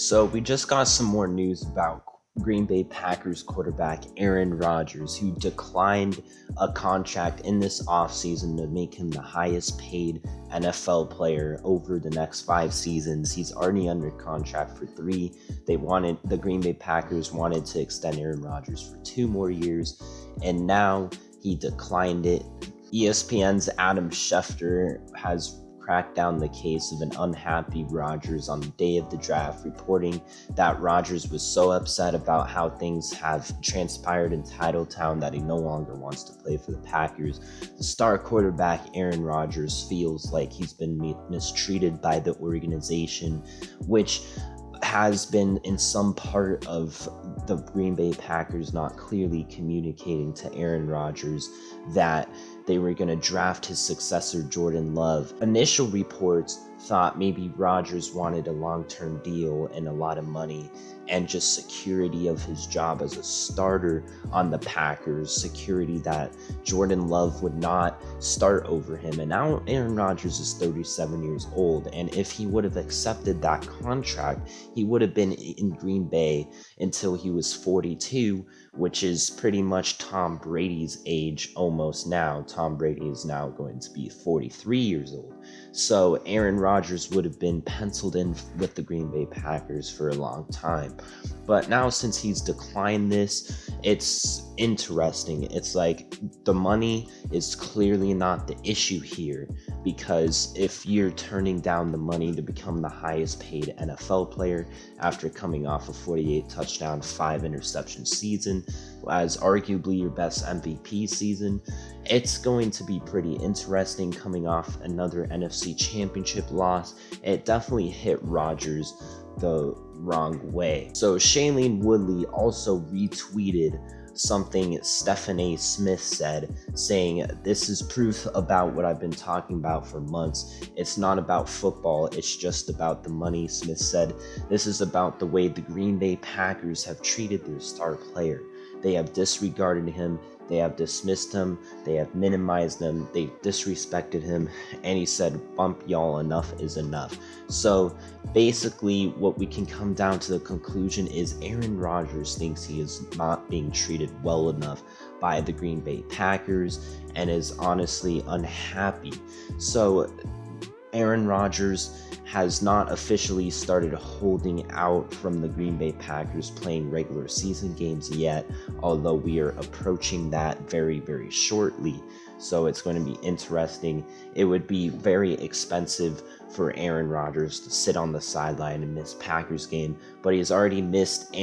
So we just got some more news about Green Bay Packers quarterback Aaron Rodgers, who declined a contract in this offseason to make him the highest paid NFL player over the next 5 seasons. He's already under contract for 3. The Green Bay Packers wanted to extend Aaron Rodgers for 2 more years, and now he declined it. ESPN's Adam Schefter has cracked down the case of an unhappy Rodgers on the day of the draft, reporting that Rodgers was so upset about how things have transpired in Titletown that he no longer wants to play for the Packers. The star quarterback Aaron Rodgers feels like he's been mistreated by the organization, which has been in some part of the Green Bay Packers not clearly communicating to Aaron Rodgers that they were going to draft his successor, Jordan Love. Initial reports thought maybe Rodgers wanted a long-term deal and a lot of money and just security of his job as a starter on the Packers, security that Jordan Love would not start over him. And now Aaron Rodgers is 37 years old, and if he would have accepted that contract, he would have been in Green Bay until he was 42, which is pretty much Tom Brady's age almost now. Tom Brady is now going to be 43 years old. So Aaron Rodgers would have been penciled in with the Green Bay Packers for a long time. But now, since he's declined this, it's interesting. It's like the money is clearly not the issue here, because if you're turning down the money to become the highest paid NFL player after coming off a 48 touchdown, 5 interception season, as arguably your best MVP season, it's going to be pretty interesting coming off another NFC Championship loss. It definitely hit Rodgers the wrong way. So Shailene Woodley also retweeted something Stephon Smith said, saying, "This is proof about what I've been talking about for months. It's not about football, it's just about the money." Smith said, "This is about the way the Green Bay Packers have treated their star player. They have disregarded him, they have dismissed him, they have minimized him, they've disrespected him," and he said, "Bump y'all, enough is enough." So basically what we can come down to the conclusion is Aaron Rodgers thinks he is not being treated well enough by the Green Bay Packers and is honestly unhappy. So Aaron Rodgers has not officially started holding out from the Green Bay Packers playing regular season games yet, although we are approaching that very, very shortly. So it's going to be interesting. It would be very expensive for Aaron Rodgers to sit on the sideline and miss Packers game, but he's already missed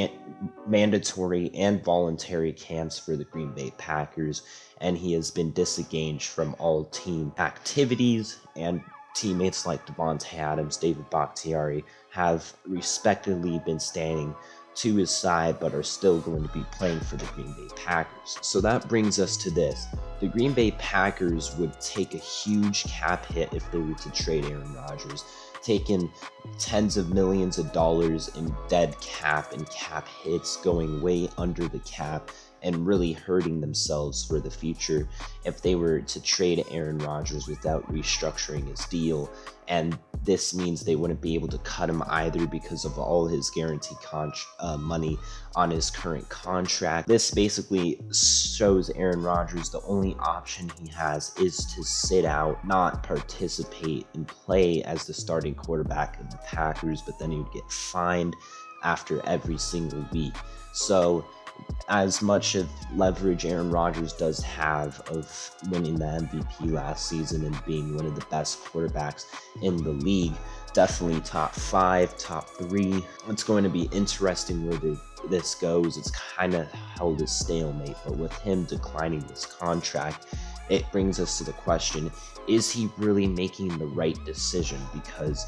mandatory and voluntary camps for the Green Bay Packers, and he has been disengaged from all team activities, and teammates like Devontae Adams, David Bakhtiari have respectively been standing to his side but are still going to be playing for the Green Bay Packers. So that brings us to this. The Green Bay Packers would take a huge cap hit if they were to trade Aaron Rodgers, taking tens of millions of dollars in dead cap and cap hits, going way under the cap, and really hurting themselves for the future if they were to trade Aaron Rodgers without restructuring his deal. And this means they wouldn't be able to cut him either because of all his guaranteed money on his current contract. This basically shows Aaron Rodgers the only option he has is to sit out, not participate and play as the starting quarterback of the Packers, but then he would get fined after every single week. So as much of leverage Aaron Rodgers does have of winning the MVP last season and being one of the best quarterbacks in the league, definitely top 5, top 3. It's going to be interesting where this goes. It's kind of held a stalemate, but with him declining this contract, it brings us to the question, is he really making the right decision? Because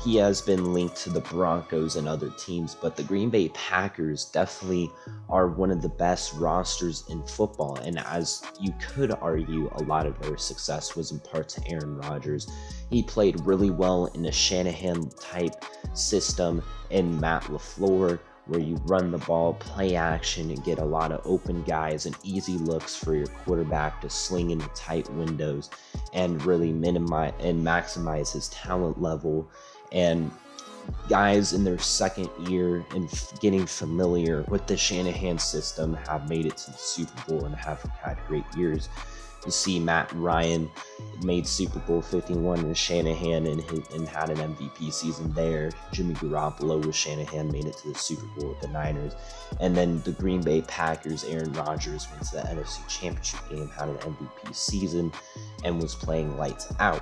he has been linked to the Broncos and other teams, but the Green Bay Packers definitely are one of the best rosters in football. And as you could argue, a lot of their success was in part to Aaron Rodgers. He played really well in a Shanahan-type system in Matt LaFleur, where you run the ball, play action, and get a lot of open guys and easy looks for your quarterback to sling into tight windows and really minimize and maximize his talent level. And Guys in their second year and getting familiar with the Shanahan system have made it to the Super Bowl and have had great years. You see Matt Ryan made Super Bowl 51 with Shanahan and had an MVP season there. Jimmy Garoppolo with Shanahan made it to the Super Bowl with the Niners. And then the Green Bay Packers, Aaron Rodgers went to the NFC Championship game, had an MVP season, and was playing lights out.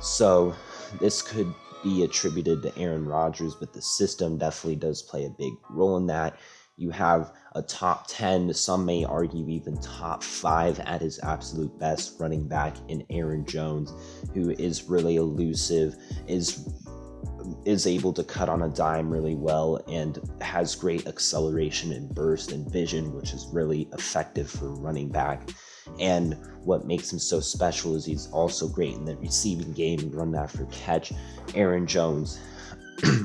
So this could be attributed to Aaron Rodgers, but the system definitely does play a big role in that. You have a top 10, some may argue even top 5 at his absolute best running back in Aaron Jones, who is really elusive, is able to cut on a dime really well, and has great acceleration and burst and vision, which is really effective for running back. And what makes him so special is he's also great in the receiving game, run after catch. Aaron Jones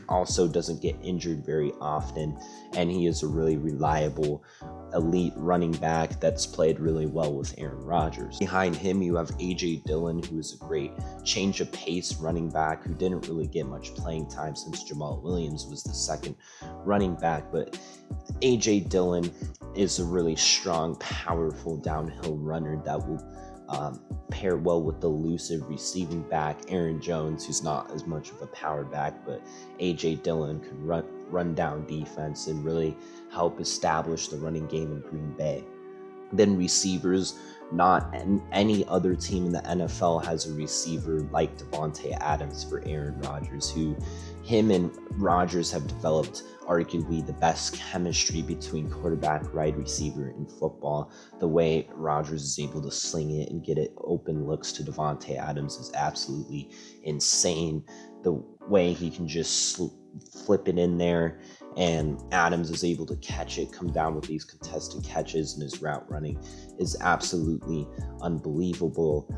also doesn't get injured very often, and he is a really reliable elite running back that's played really well with Aaron Rodgers. Behind him, you have A.J. Dillon, who is a great change of pace running back who didn't really get much playing time since Jamal Williams was the second running back, but A.J. Dillon is a really strong, powerful downhill runner that will pair well with the elusive receiving back Aaron Jones, who's not as much of a power back, but A.J. Dillon can run down defense and really help establish the running game in Green Bay. Then receivers, not any other team in the NFL has a receiver like Davante Adams for Aaron Rodgers, who him and Rodgers have developed arguably the best chemistry between quarterback, wide receiver in football. The way Rodgers is able to sling it and get it open looks to Davante Adams is absolutely insane. The way he can just flip it in there and Adams is able to catch it, come down with these contested catches, and his route running is absolutely unbelievable.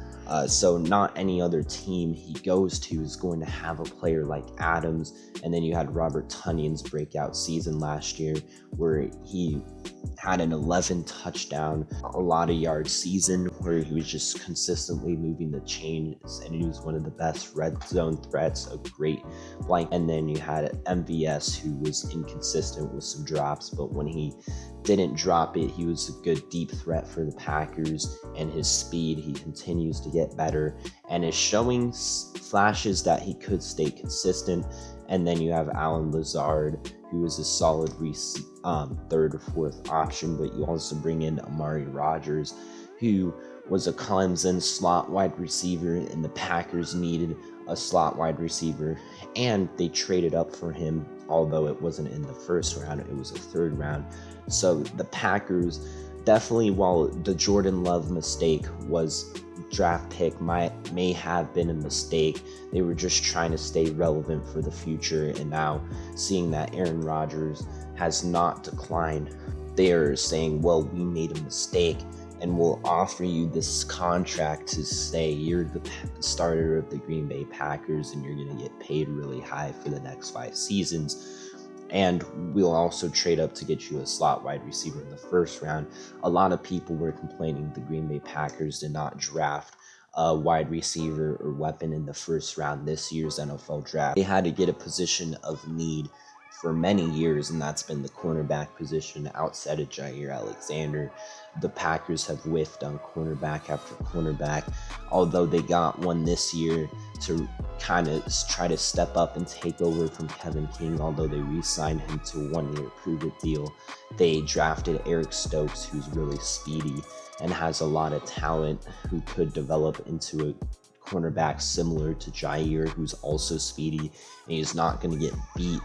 So not any other team he goes to is going to have a player like Adams. And then you had Robert Tonyan's breakout season last year where he had an 11 touchdown, a lot of yards season where he was just consistently moving the chains, and he was one of the best red zone threats, a great blank. And then you had MVS, who was inconsistent with some drops, but when he didn't drop it, he was a good deep threat for the Packers, and his speed, he continues to get better and is showing flashes that he could stay consistent. And then you have Allen Lazard, who is a solid third or fourth option, but you also bring in Amari Rodgers, who was a Clemson slot wide receiver, and the Packers needed a slot wide receiver, and they traded up for him, although it wasn't in the first round, it was a third round. So the Packers definitely, while the Jordan Love mistake was draft pick may have been a mistake, they were just trying to stay relevant for the future. And now seeing that Aaron Rodgers has not declined, they are saying, well, we made a mistake and we'll offer you this contract to stay. You're the starter of the Green Bay Packers and you're going to get paid really high for the next 5 seasons. And we'll also trade up to get you a slot wide receiver in the first round. A lot of people were complaining the Green Bay Packers did not draft a wide receiver or weapon in the first round this year's NFL draft. They had to get a position of need for many years, and that's been the cornerback position outside of Jair Alexander. The Packers have whiffed on cornerback after cornerback, although they got one this year to kind of try to step up and take over from Kevin King. Although they re-signed him to a 1-year prove-it deal, they drafted Eric Stokes, who's really speedy and has a lot of talent, who could develop into a cornerback similar to Jair, who's also speedy, and he's not going to get beat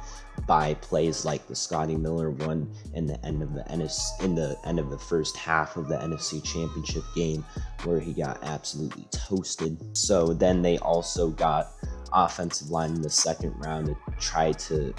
by plays like the Scotty Miller one in the end of the first half of the NFC Championship game, where he got absolutely toasted. So then they also got offensive line in the second round to try to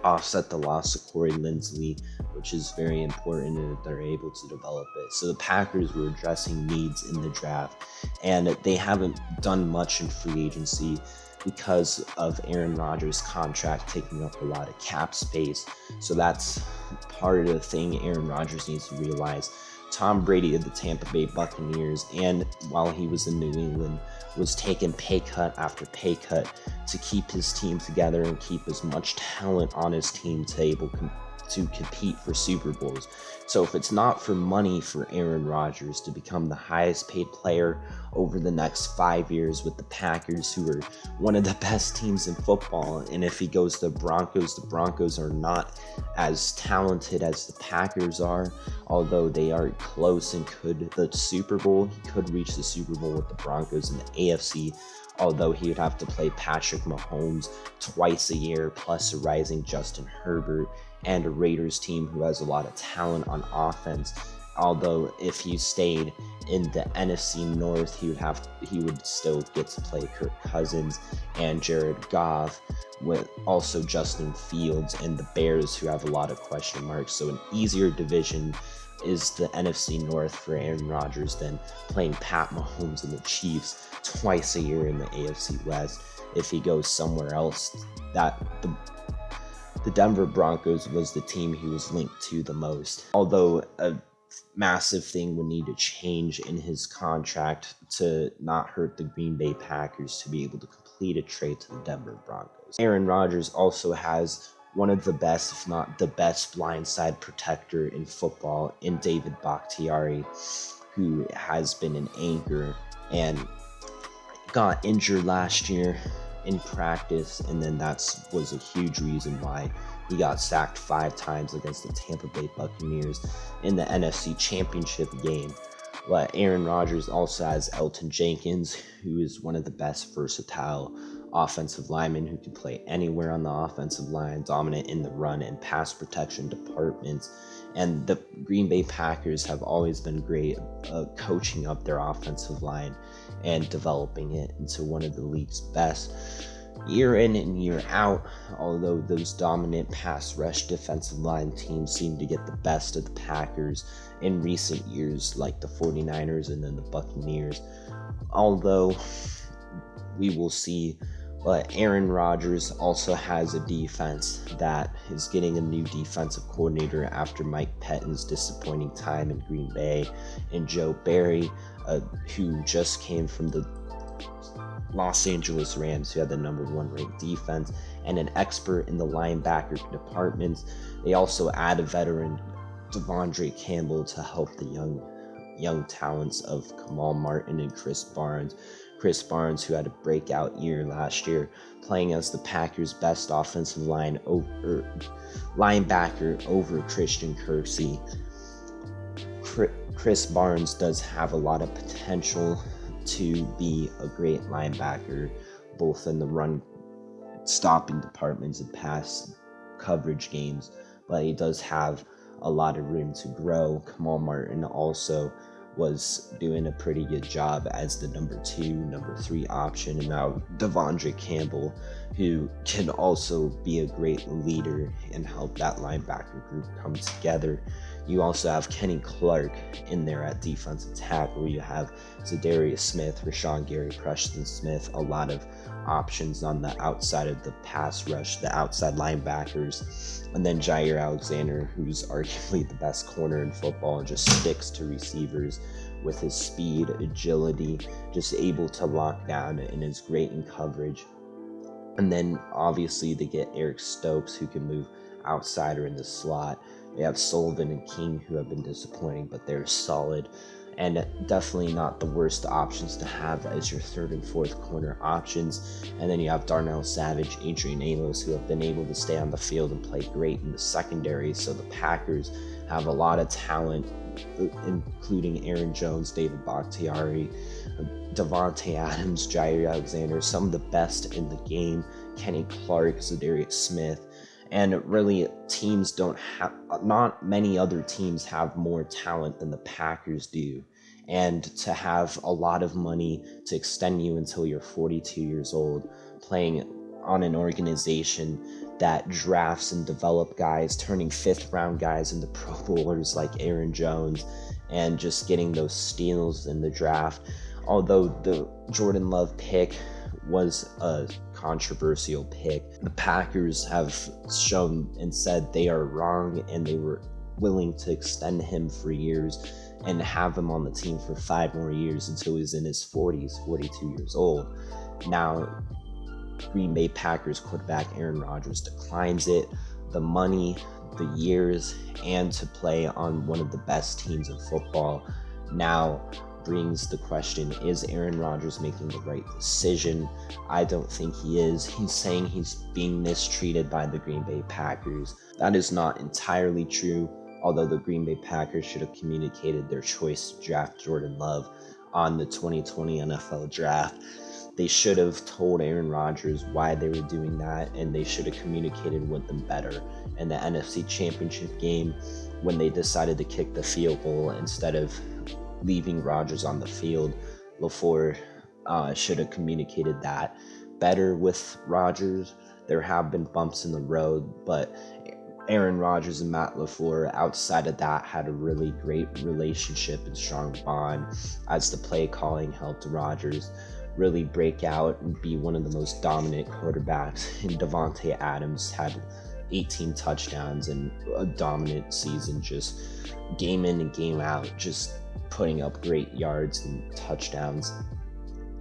offset the loss of Corey Linsley, which is very important, and they're able to develop it. So the Packers were addressing needs in the draft, and they haven't done much in free agency because of Aaron Rodgers' contract taking up a lot of cap space. So that's part of the thing Aaron Rodgers needs to realize. Tom Brady of the Tampa Bay Buccaneers, and while he was in New England, was taking pay cut after pay cut to keep his team together and keep as much talent on his team to compete for Super Bowls. So if it's not for money for Aaron Rodgers to become the highest paid player over the next 5 years with the Packers, who are one of the best teams in football, and if he goes to the Broncos are not as talented as the Packers are, although they are close and he could reach the Super Bowl with the Broncos in the AFC, although he would have to play Patrick Mahomes twice a year, plus a rising Justin Herbert and a Raiders team who has a lot of talent on offense. Although if he stayed in the NFC North, he would still get to play Kirk Cousins and Jared Goff, with also Justin Fields and the Bears, who have a lot of question marks. So an easier division is the NFC North for Aaron Rodgers than playing Pat Mahomes and the Chiefs twice a year in the AFC West. If he goes somewhere else, the Denver Broncos was the team he was linked to the most. Although a massive thing would need to change in his contract to not hurt the Green Bay Packers to be able to complete a trade to the Denver Broncos. Aaron Rodgers also has one of the best, if not the best, blindside protector in football in David Bakhtiari, who has been an anchor and got injured last year in practice, and then was a huge reason why he got sacked 5 times against the Tampa Bay Buccaneers in the NFC Championship game. But Aaron Rodgers also has Elton Jenkins, who is one of the best versatile offensive linemen who can play anywhere on the offensive line, dominant in the run and pass protection departments. And the Green Bay Packers have always been great coaching up their offensive line and developing it into one of the league's best year in and year out, although those dominant pass rush defensive line teams seem to get the best of the Packers in recent years, like the 49ers and then the Buccaneers. Although we will see, but Aaron Rodgers also has a defense that is getting a new defensive coordinator after Mike Pettine's disappointing time in Green Bay, and Joe Barry, who just came from the Los Angeles Rams, who had the number 1 ranked defense, and an expert in the linebacker departments. They also add a veteran, Devondre Campbell, to help the young talents of Kamal Martin and Chris Barnes. Chris Barnes, who had a breakout year last year, playing as the Packers' best offensive linebacker over Christian Kirksey. Chris Barnes does have a lot of potential to be a great linebacker, both in the run stopping departments and pass coverage games, but he does have a lot of room to grow. Kamal Martin also was doing a pretty good job as the number 2, number 3 option, and now Devondre Campbell, who can also be a great leader and help that linebacker group come together. You also have Kenny Clark in there at defensive tackle. You have Zadarius Smith, Rashawn Gary, Preston Smith, a lot of options on the outside of the pass rush, the outside linebackers, and then Jair Alexander, who's arguably the best corner in football and just sticks to receivers with his speed, agility, just able to lock down and is great in coverage. And then obviously they get Eric Stokes, who can move outside or in the slot. They have Sullivan and King, who have been disappointing, but they're solid and definitely not the worst options to have as your 3rd and 4th corner options. And then you have Darnell Savage, Adrian Amos, who have been able to stay on the field and play great in the secondary. So the Packers have a lot of talent, including Aaron Jones, David Bakhtiari, Devontae Adams, Jair Alexander, some of the best in the game, Kenny Clark, Zadarius Smith. And really, not many other teams have more talent than the Packers do. And to have a lot of money to extend you until you're 42 years old, playing on an organization that drafts and develop guys, turning 5th round guys into Pro Bowlers like Aaron Jones, and just getting those steals in the draft. Although the Jordan Love pick was a controversial pick, the Packers have shown and said they are wrong, and they were willing to extend him for years and have him on the team for 5 more years until he's in his 40s, 42 years old. Now, Green Bay Packers quarterback Aaron Rodgers declines it. The money, the years, and to play on one of the best teams in football now brings the question, is Aaron Rodgers making the right decision? I don't think he is. He's saying he's being mistreated by the Green Bay Packers. That is not entirely true, although the Green Bay Packers should have communicated their choice to draft Jordan Love on the 2020 NFL Draft. They should have told Aaron Rodgers why they were doing that, and they should have communicated with them better. In the NFC Championship game, when they decided to kick the field goal instead of leaving Rodgers on the field, LaFleur should have communicated that better with Rodgers. There have been bumps in the road, but Aaron Rodgers and Matt LaFleur, outside of that, had a really great relationship and strong bond, as the play calling helped Rodgers really break out and be one of the most dominant quarterbacks. And Davante Adams had 18 touchdowns and a dominant season, just game in and game out, just putting up great yards and touchdowns.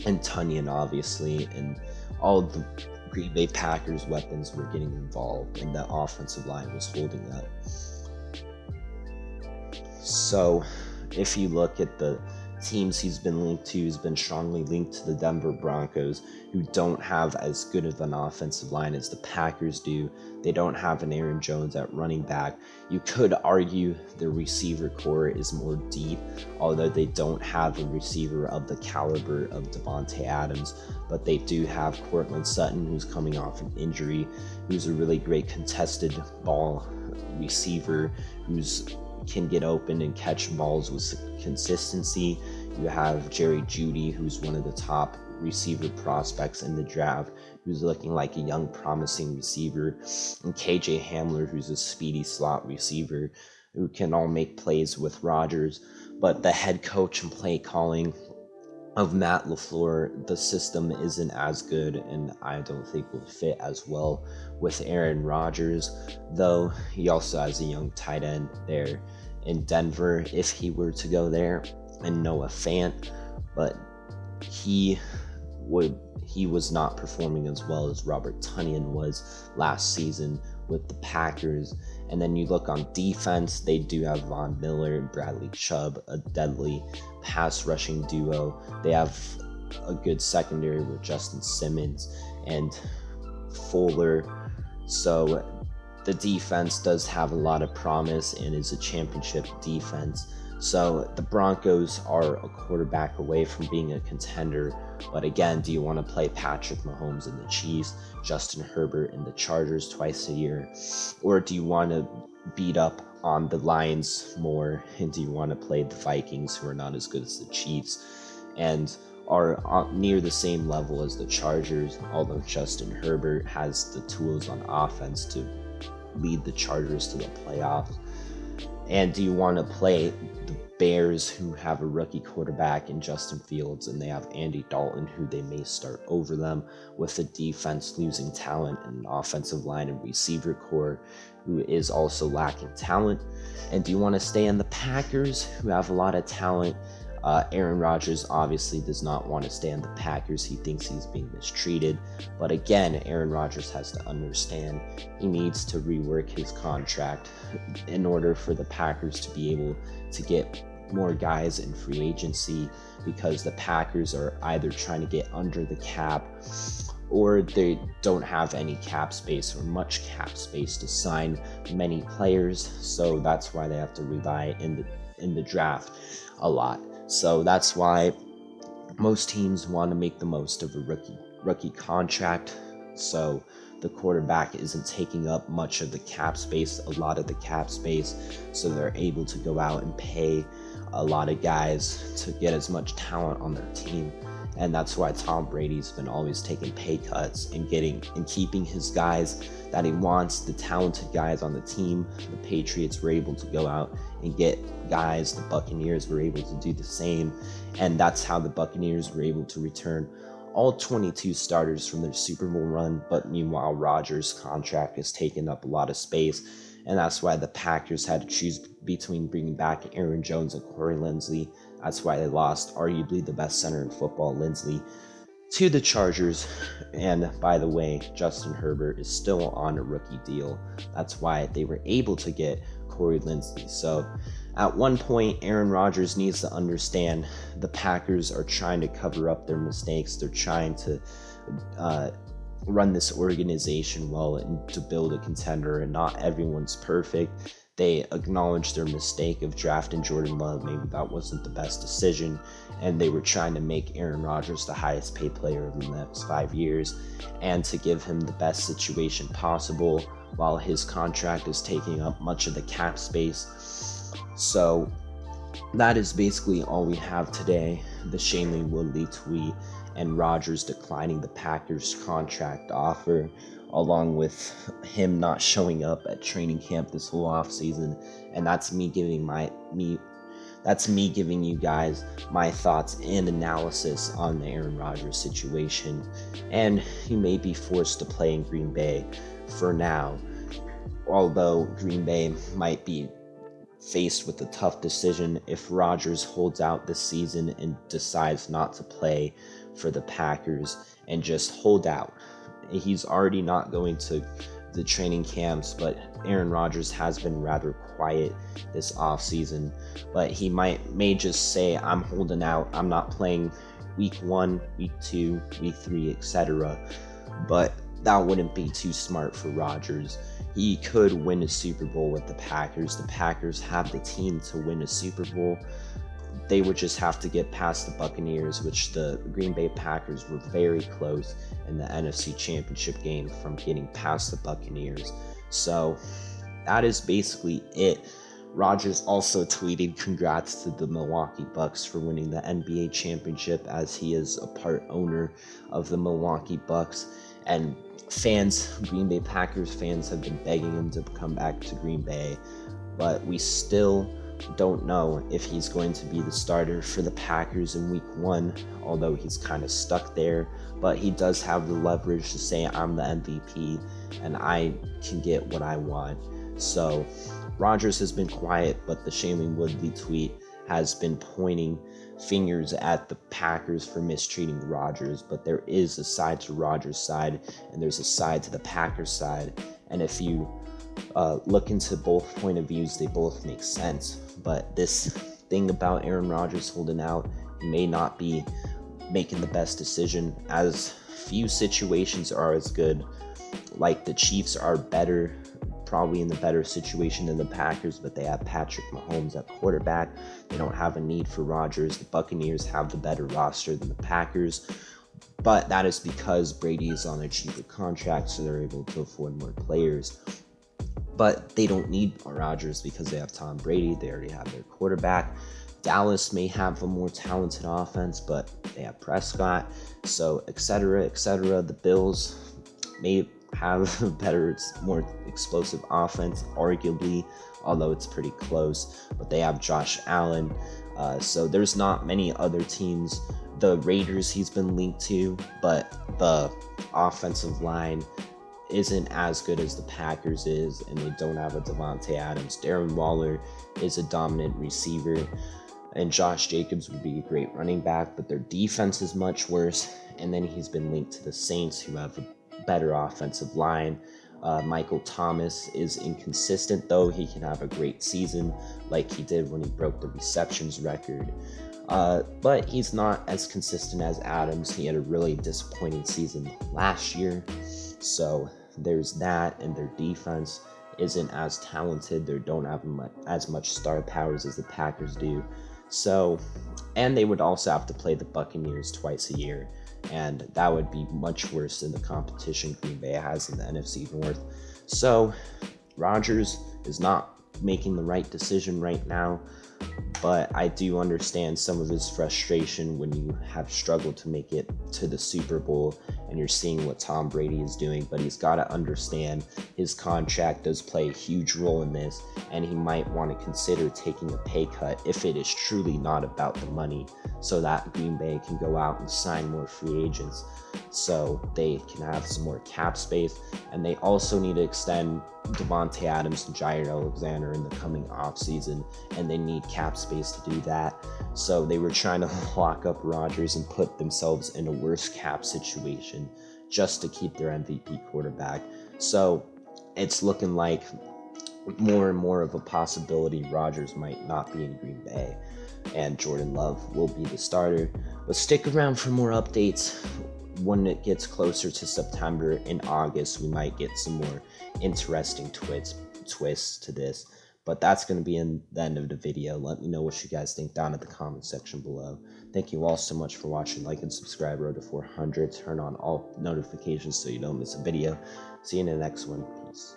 And Tunyon, obviously, and all the Green Bay Packers weapons were getting involved, and the offensive line was holding up. So if you look at the teams he's been linked to, he's been strongly linked to the Denver Broncos, who don't have as good of an offensive line as the Packers do. They don't have an Aaron Jones at running back. You could argue the receiver core is more deep, although they don't have a receiver of the caliber of Davante Adams, but they do have Courtland Sutton, who's coming off an injury, who's a really great contested ball receiver, who's can get open and catch balls with consistency. You have Jerry Jeudy, who's one of the top receiver prospects in the draft, who's looking like a young, promising receiver, and KJ Hamler, who's a speedy slot receiver who can all make plays with Rodgers. But the head coach and play calling of Matt LaFleur, the system isn't as good, and I don't think will fit as well with Aaron Rodgers, though he also has a young tight end there in Denver if he were to go there, and Noah Fant, but he was not performing as well as Robert Tunyon was last season with the Packers. And then you look on defense, they do have Von Miller and Bradley Chubb, a deadly pass rushing duo. They have a good secondary with Justin Simmons and Fuller. So the defense does have a lot of promise and is a championship defense. So the Broncos are a quarterback away from being a contender. But again, do you want to play Patrick Mahomes and the Chiefs, Justin Herbert and the Chargers twice a year? Or do you want to beat up on the Lions more? And do you want to play the Vikings, who are not as good as the Chiefs and are near the same level as the Chargers, although Justin Herbert has the tools on offense to lead the Chargers to the playoffs? And do you want to play the Bears, who have a rookie quarterback in Justin Fields, and they have Andy Dalton, who they may start over them, with the defense losing talent and an offensive line and receiver core who is also lacking talent? And do you want to stay in the Packers, who have a lot of talent? Aaron Rodgers obviously does not want to stay on the Packers. He thinks he's being mistreated. But again, Aaron Rodgers has to understand he needs to rework his contract in order for the Packers to be able to get more guys in free agency, because the Packers are either trying to get under the cap or they don't have any cap space or much cap space to sign many players. So that's why they have to rely in the draft a lot. So that's why most teams want to make the most of a rookie contract. So the quarterback isn't taking up much of the cap space, a lot of the cap space. So they're able to go out and pay a lot of guys to get as much talent on their team. And that's why Tom Brady's been always taking pay cuts and keeping his guys that he wants, the talented guys on the team. The Patriots were able to go out and get guys. The Buccaneers were able to do the same. And that's how the Buccaneers were able to return all 22 starters from their Super Bowl run. But meanwhile, Rodgers' contract has taken up a lot of space. and that's why the Packers had to choose between bringing back Aaron Jones and Corey Linsley. That's why they lost arguably the best center in football, Linsley, to the Chargers. And by the way, Justin Herbert is still on a rookie deal. That's why they were able to get Corey Linsley. So at one point, Aaron Rodgers needs to understand the Packers are trying to cover up their mistakes. They're trying to run this organization well and to build a contender, and not everyone's perfect. They acknowledged their mistake of drafting Jordan Love. Maybe that wasn't the best decision, and they were trying to make Aaron Rodgers the highest paid player of the next 5 years and to give him the best situation possible while his contract is taking up much of the cap space. So that is basically all we have today. The Shailene Woodley tweet and Rodgers declining the Packers contract offer, along with him not showing up at training camp this whole offseason. And that's me giving you guys my thoughts and analysis on the Aaron Rodgers situation. And he may be forced to play in Green Bay for now, although Green Bay might be faced with a tough decision if Rodgers holds out this season and decides not to play for the Packers and just hold out. He's already not going to the training camps, but Aaron Rodgers has been rather quiet this offseason. But he may just say, I'm holding out, I'm not playing week 1, week 2, week 3, etc. But that wouldn't be too smart for Rodgers. He could win a Super Bowl with the Packers. The Packers have the team to win a Super Bowl. They would just have to get past the Buccaneers, which the Green Bay Packers were very close in the NFC Championship game from getting past the Buccaneers. So that is basically it. Rodgers also tweeted congrats to the Milwaukee Bucks for winning the NBA championship, as he is a part owner of the Milwaukee Bucks. And Green Bay Packers fans have been begging him to come back to Green Bay, but we still don't know if he's going to be the starter for the Packers in week 1, although he's kind of stuck there. But he does have the leverage to say, I'm the MVP and I can get what I want. So Rodgers has been quiet, but the Shailene Woodley tweet has been pointing fingers at the Packers for mistreating Rodgers. But there is a side to Rodgers' side and there's a side to the Packers' side, and if you look into both point of views, they both make sense. But this thing about Aaron Rodgers holding out, he may not be making the best decision, as few situations are as good. Like the Chiefs are probably in the better situation than the Packers, but they have Patrick Mahomes at quarterback. They don't have a need for Rodgers. The Buccaneers have the better roster than the Packers, but that is because Brady is on a cheaper contract, so they're able to afford more players. But they don't need Rodgers because they have Tom Brady. They already have their quarterback. Dallas may have a more talented offense, but they have Prescott. So, etc., etc. The Bills may have a better, more explosive offense, arguably, although it's pretty close. But they have Josh Allen. So there's not many other teams. The Raiders he's been linked to, but the offensive line isn't as good as the Packers is, and they don't have a Devontae Adams. Darren Waller is a dominant receiver, and Josh Jacobs would be a great running back, but their defense is much worse. And then he's been linked to the Saints, who have a better offensive line. Michael Thomas is inconsistent, though. He can have a great season like he did when he broke the receptions record. But he's not as consistent as Adams. He had a really disappointing season last year. So there's that, and their defense isn't as talented. They don't have as much star powers as the Packers do. So, and they would also have to play the Buccaneers twice a year, and that would be much worse than the competition Green Bay has in the NFC North. So Rodgers is not making the right decision right now, but I do understand some of his frustration when you have struggled to make it to the Super Bowl and you're seeing what Tom Brady is doing, but he's got to understand his contract does play a huge role in this, and he might want to consider taking a pay cut if it is truly not about the money, so that Green Bay can go out and sign more free agents so they can have some more cap space. And they also need to extend Devontae Adams and Jair Alexander in the coming offseason, and they need cap space to do that. So they were trying to lock up Rodgers and put themselves in a worse cap situation just to keep their MVP quarterback. So it's looking like more and more of a possibility Rodgers might not be in Green Bay and Jordan Love will be the starter. But stick around for more updates. When it gets closer to September, in August, we might get some more interesting twists to this. But that's going to be in the end of the video. Let me know what you guys think down in the comment section below. Thank you all so much for watching. Like and subscribe. Road to 400. Turn on all notifications so you don't miss a video. See you in the next one. Peace.